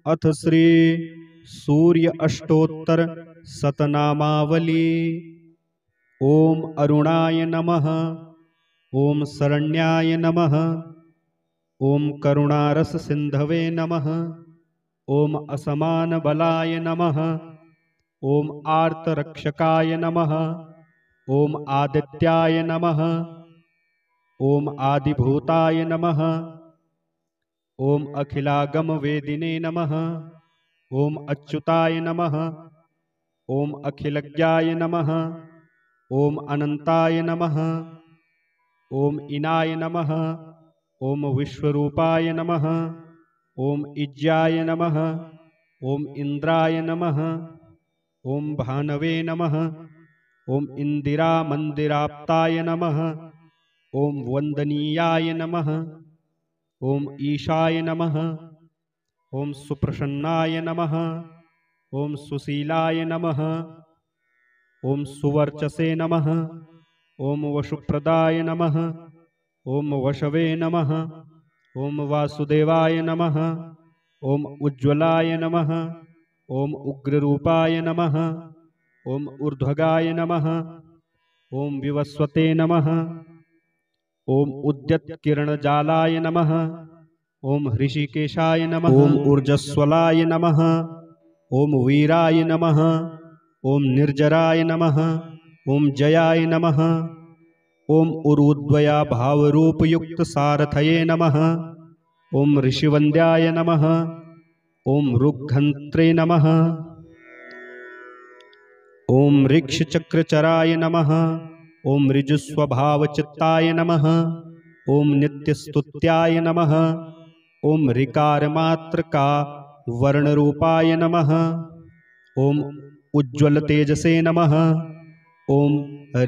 अथ श्री सूर्य अष्टोत्तर शतनामावली। ओम अरुणाय नमः। ओम शरण्याय नमः। ओम करुणारस सिंधवे नमः। ओम असमान बलाय नमः। ओम आर्तरक्षकाय नमः। ओम आदित्याय नमः। ओम आदिभूताय नमः। ओम अखिलागम वेदिने नमः। ओम अच्युताय नमः। ओम अखिलज्ञाय नमः। ओम अनंताय नमः। ओम इनाय नमः। ओम विश्वरूपाय नमः। ओम इज्याय नमः। ओम इंद्राय नमः। ओम भानवे नमः। ओम इंदिरा मंदिराप्ताय नमः। ओम वंदनीयाय नमः। ओम ईशाय नमः। ओम सुप्रसन्नाय नमः। ओम सुशीलाय नमः। ओम सुवर्चसे नमः। ओम वशुप्रदाय नमः। ओम वशवे नमः। ओम वासुदेवाय नमः। ओम उज्ज्वलाय नमः। ओम उग्ररूपाय नमः। ओम ऊर्ध्वगाय नमः। ओम विवस्वते नमः। ओम उद्यत किरणजालाय नमः। ओम ऋषिकेशाय नमः। ओम ऊर्जस्वलाय नमः। ओम वीराय नमः। ओम निर्जराय नमः। ओम जयाय नमः। ओम उरुद्वया भावरूपयुक्त सारथये नमः। ओम ऋषिवन्द्याय नमः। ओम ऋग्घन्त्रे नमः। ओम ऋक्षचक्रचराय नमः। ओम ऋजुस्वभावचित्ताय नमः। ओम नित्यस्तुत्याय नमः। ओम ऋकारमात्रका वर्णरूपाय नमः। ओम उज्ज्वल तेजसे नमः। ओम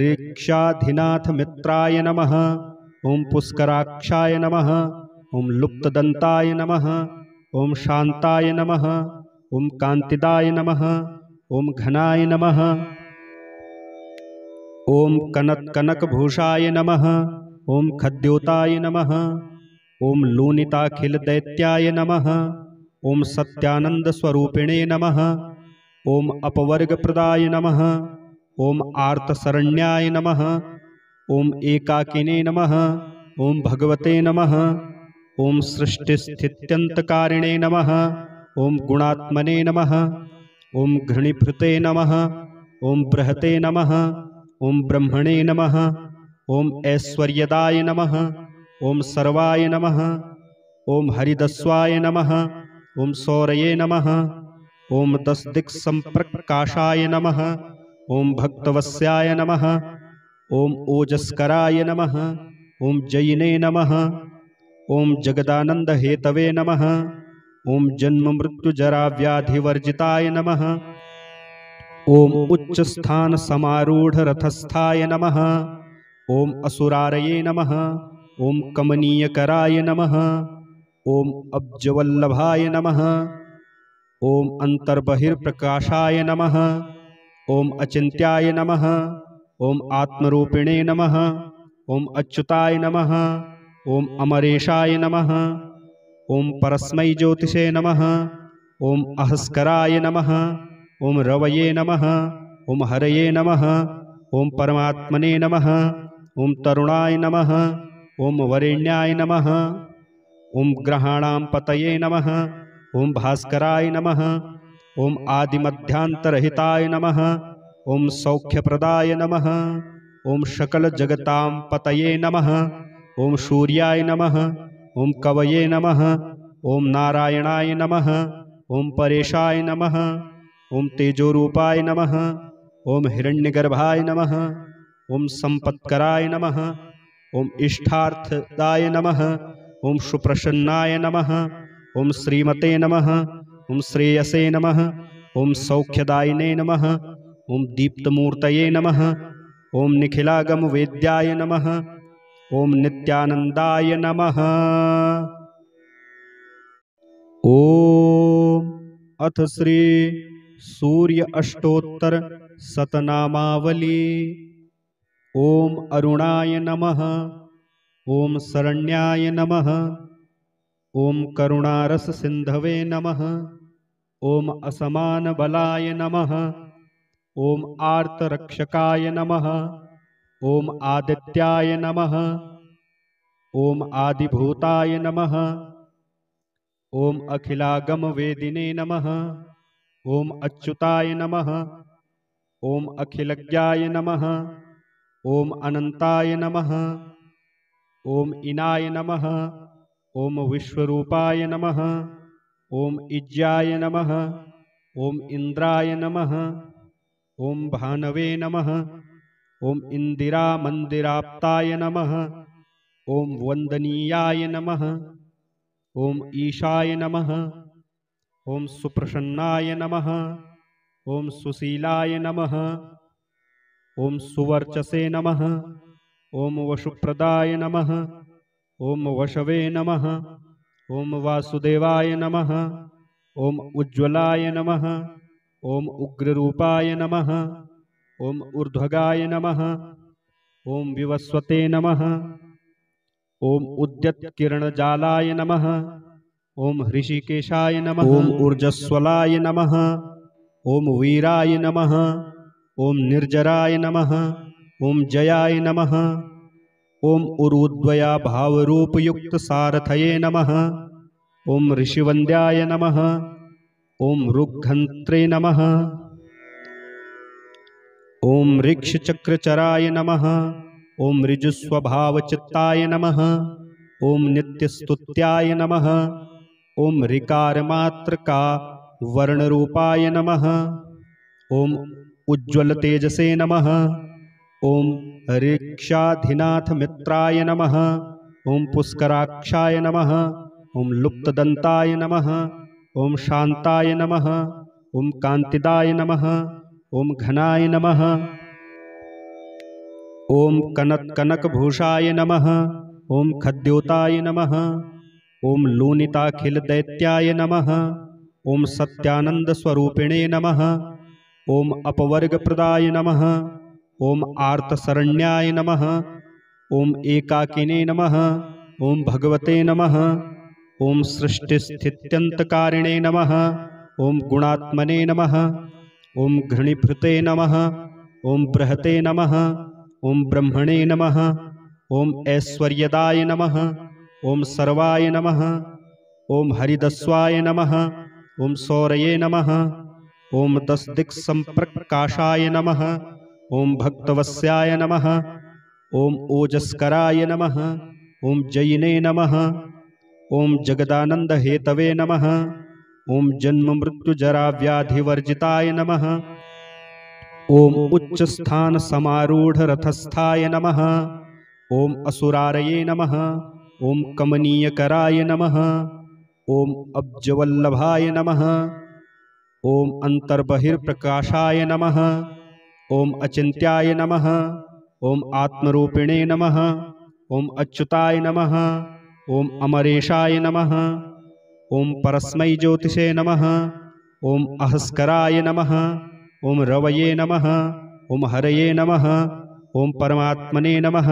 ऋक्षाधिनाथ मित्राय नमः। ओम पुष्कराक्षाय नमः। ओम लुप्तदंताय नमः। ओम शांताय नमः। ओम कांतिदाय नमः। ओम घनाय नमः। ओम कनकभूषाय नमः। ओम खद्योताय नमः। ओम लूनिताखिल दैत्याय नमः। ओम सत्यानंद स्वरूपिणे नमः। ओम अपवर्गप्रदाय नमः। ओम आर्तशरण्याय नमः। ओम एकाकिने नमः। ओम भगवते नमः। ओम सृष्टिस्थित्यन्तकारिणे नमः। ओम गुणात्मने नमः। ओम घृणीभृते नमः। ओम बृहते नमः। ओम ब्रह्मणे नमः। ओम ऐश्वर्यदाय नमः। ओम सर्वाय नमः। ओम हरिदस्वाय नमः। ओम सौरये नमः। ओम दशदिक्सम्प्रकाशाय नमः। ओम भक्तवस्याय नमः। ओम ओजस्कराय नमः। ओम जयिने नमः। ओम जगदानंद हेतवे नमः। ओम जन्म मृत्यु जरा व्याधिवर्जिताय नमः। ओम उच्च स्थान समारूढ़ रथस्थाय नमः। ओम असुरारये नमः। ओम कमनीयकराय नमः। ओम अब्जवल्लभाय नमः। ओम अंतर्बहिर्प्रकाशाय नमः। ओम अचिंत्याय नमः। ओम आत्मरूपिणे नमः। ओम अच्युताय नमः। ओम अमरेशाय नमः। ओम परस्मै ज्योतिषे नमः। ओम अहस्कराय नमः। ओम रवये नमः। ओम हरये नमः। ओम परमात्मने नमः। ओम तरुणाय नमः। ओम वरेण्याय नमः। ओम ग्रहाणां पतये नमः। ओम भास्कराय नमः। ओम आदिमध्यांतरहिताय नमः। ओम सौख्यप्रदाय नमः। ओम सकल जगतां पतये नमः। ओम सूर्याय नमः। ओम कवये नमः। ओम नारायणाय नमः। ओम परेशाय नमः। ओम तेजोरूपाय नमः। ओम हिरण्यगर्भाय नमः। ओम संपत्कराय नमः। ओम इष्टार्थदाय नमः। ओम सुप्रसन्नाय नमः। ओम श्रीमते नमः। ओम श्रेयसे नमः। ओम सौख्यदायिने नमः। ओम दीप्तमूर्तये नमः। ओम निखिलागम वेद्याय नमः। ओम नित्यानंदाय नमः। ओम अथ श्री सूर्य अष्टोत्तर शतनामावली। ओम अरुणाय नमः। ओम शरण्याय नमः। ओम करुणारस सिंधवे नमः। ओम असमान बलाय नमः। ओम आर्तरक्षकाय नमः। ओम आदित्याय नमः। ओम आदिभूताय नमः। ओम अखिलागम वेदिने नमः। ओम अच्युताय नमः। ओम अखिलज्ञाय नमः। ओम अनंताय नमः। ओम इनाय नमः। ओम विश्वरूपाय नमः। ओम इज्याय नमः। ओम इंद्राय नमः। ओम भानवे नमः। ओम इंदिरा मंदिराप्ताय नमः। ओम वंदनीयाय नमः। ओम ईशाय नमः। ओम सुप्रसन्नाय नमः। ओम सुशीलाय नमः। ओम सुवर्चसे नमः। ओम वशुप्रदाय नमः। ओम वशवे नमः। ओम वासुदेवाय नमः। ओम उज्ज्वलाय नमः। ओम उग्ररूपाय नमः। ओम ऊर्ध्वगाय नमः। ओम विवस्वते नमः। ओम उद्यत्किरणजालाय नमः। ओम ऋषिकेशाय नमः। ओम ऊर्जस्वलाय नमः। ओम वीराय नमः। ओम निर्जराय नमः। ओम जयाय नमः। ओम उरुद्वया भावरूपयुक्त सारथये नमः। ओम ऋषिवन्द्याय नमः। ओम ऋग्घन्त्रे नमः। ओम ऋक्षचक्रचराय नमः। ओम ऋजुस्वभावचित्ताय नमः। ओम नित्यस्तुत्याय नमः। ओम ऋकारमात्रका वर्णरूपाय नमः। ओम उज्ज्वल तेजसे नमः। ओम ऋक्षाधिनाथ मित्राय नमः। ओम पुष्कराक्षाय नमः। ओम लुप्तदंताय नमः। ओम शांताय नमः। ओम कांतिदाय नमः। ओम घनाय नमः। ओम कनकभूषाय नमः। ओम खद्योताय नमः। ओम लूनिताखिलदैत्याय नमः। ओम सत्यानंद स्वरूपिणे नमः। ओम अपवर्गप्रदाय नमः। ओम आर्तशरण्याय नमः। ओम एकाकिने नमः। ओम भगवते नमः। ओम सृष्टिस्थित्यन्तकारिणे नमः। ओम गुणात्मने नमः। ओम घृणीभृते नमः। ओम बृहते नमः। ओम ब्रह्मणे नमः। ओम ऐश्वर्यदाय नमः। ओम सर्वाय नमः। ओम हरिदस्वाय नमः। ओम सौरये नमः। ओम दशदिक्सम्प्रकाशाय नमः। ओम भक्तवस्याय नमः। ओम ओजस्कराय नमः। ओम जयिने नमः। ओम जगदानंद हेतवे नमः। ओम जन्म मृत्यु जरा व्याधिवर्जिताय नमः। ओम उच्च स्थान समारूढ़ रथस्थाय नमः। ओम असुरारये नमः। ओम कमनीयकराय नमः। ओम अब्जवल्लभाय नमः। ओम अंतर्बहिर्प्रकाशाय नमः। ओम अचिंत्याय नमः। ओम आत्मरूपिणे नमः। ओम अच्युताय नमः। ओम अमरेशाय नमः। ओम परस्मै ज्योतिषे नमः। ओम अहस्कराय नमः। ओम रवये नमः। ओम हरये नमः। ओम परमात्मने नमः।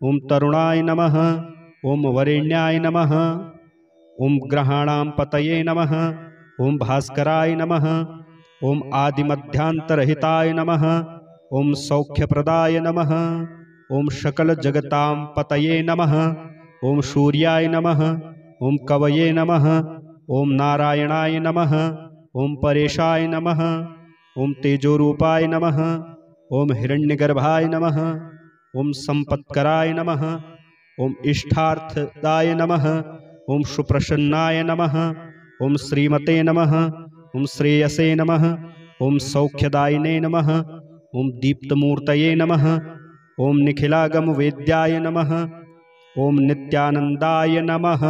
ओम तरुणाय नमः। ओम वरेण्याय नमः। ओम ग्रहाणां पतये नमः। ओम भास्कराय नमः। ओम आदिमध्यांतरहिताय नमः। ओम सौख्यप्रदाय नमः। ओम सकल जगतां पतये नमः। ओम सूर्याय नमः। ओम कवये नमः। ओम नारायणाय नमः। ओम परेशाय नमः। ओम तेजोरूपाय नमः। ओम हिरण्यगर्भाय नमः। ओम संपत्कराय नमः। ओम इष्टार्थदाय नमः। ओम सुप्रसन्नाय नमः। ओम श्रीमते नमः। ओम श्रेयसे नमः। ओम सौख्यदायिने नमः। ओम दीप्तमूर्तये नमः। ओम निखिलागम वेद्याय नमः। ओम नित्यानंदाय नमः।